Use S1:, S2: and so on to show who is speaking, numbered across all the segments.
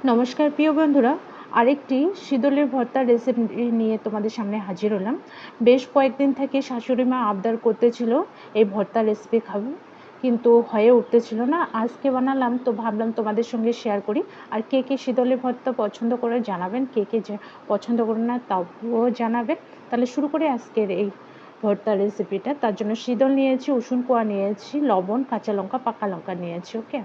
S1: নমস্কার প্রিয় বন্ধুরা, আরেকটি শিদলের ভর্তার রেসিপি নিয়ে তোমাদের সামনে হাজির হলাম। বেশ কয়েকদিন থেকে শাশুড়ি মা আবদার করতেছিল এই ভর্তার রেসিপি খাবো, কিন্তু হয়ে উঠতেছিল না। আজকে বানালাম, তো ভাবলাম তোমাদের সঙ্গে শেয়ার করি। আর কে কে শিদলের ভর্তা পছন্দ করে জানাবেন, কে কে পছন্দ করে না তাও জানাবেন। তাহলে শুরু করি আজকের এই ভর্তার রেসিপিটা। তার জন্য শিদল নিয়েছি, রসুন কোয়া নিয়েছি, লবণ, কাঁচা লঙ্কা, পাকা লঙ্কা নিয়েছি। ওকে,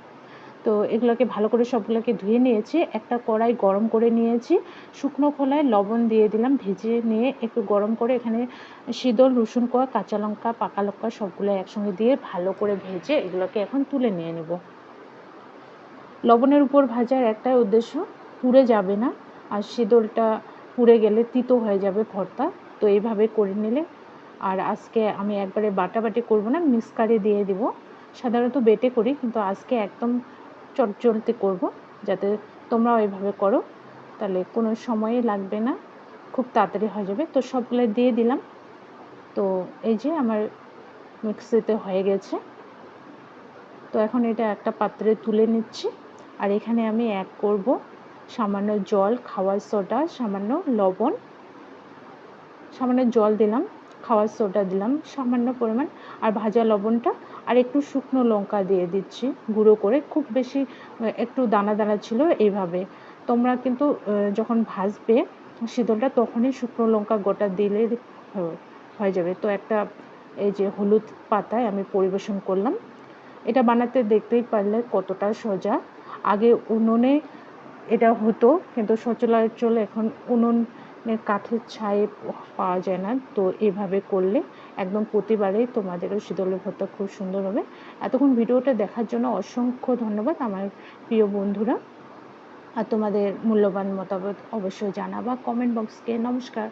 S1: তো এগুলোকে ভালো করে সবগুলোকে ধুয়ে নিয়েছি। একটা কড়াই গরম করে নিয়েছি, শুকনো খোলায় লবণ দিয়ে দিলাম, ভেজে নিয়ে একটু গরম করে এখানে শিদল, রসুন কোয়া, কাঁচা লঙ্কা, পাকা লঙ্কা সবগুলো একসঙ্গে দিয়ে ভালো করে ভেজে এগুলোকে এখন তুলে নিয়ে নেব। লবণের উপর ভাজার একটাই উদ্দেশ্য, পুড়ে যাবে না, আর শিদলটা পুড়ে গেলে তিতো হয়ে যাবে ভর্তা। তো এইভাবে করে নিলে, আর আজকে আমি একবারে বাটাবাটি করবো না, মিক্সকারে দিয়ে দিব। সাধারণত বেটে করি, কিন্তু আজকে একদম চটজলদি করব, যাতে তোমরাও এভাবে করো, তাহলে কোনো সময়ই লাগবে না, খুব তাড়াতাড়ি হয়ে যাবে। তো সবগুলো দিয়ে দিলাম। তো এই যে আমার মিক্সিতে হয়ে গেছে। তো এখন এটা একটা পাত্রে তুলে নিচ্ছি। আর এখানে আমি অ্যাড করব সামান্য জল, খাওয়ার সোডা, সামান্য লবণ, সামান্য জল দিলাম, খাওয়ার সোডা দিলাম সামান্য পরিমাণ, আর ভাজা লবণটা, আর একটু শুকনো লঙ্কা দিয়ে দিচ্ছি গুঁড়ো করে, খুব বেশি একটু দানা দানা ছিল এইভাবে। তোমরা কিন্তু যখন ভাজবে শীতলটা তখনই শুকনো লঙ্কা গোটা দিলে হয়ে যাবে। তো একটা এই যে হলুদ পাতায় আমি পরিবেশন করলাম। এটা বানাতে দেখতেই পারলে কতটা সোজা। আগে উনুনে এটা হতো, কিন্তু সচরাচর এখন উনুনের কাঠের ছাই পাওয়া যায় না। তো এভাবে করলে একদম প্রতিবারেই তোমাদেরও শীতলের ভর্তা খুব সুন্দর হবে। এতক্ষণ ভিডিওটা দেখার জন্য অসংখ্য ধন্যবাদ আমার প্রিয় বন্ধুরা। আর তোমাদের মূল্যবান মতামত অবশ্যই জানাবা কমেন্ট বক্সকে। নমস্কার।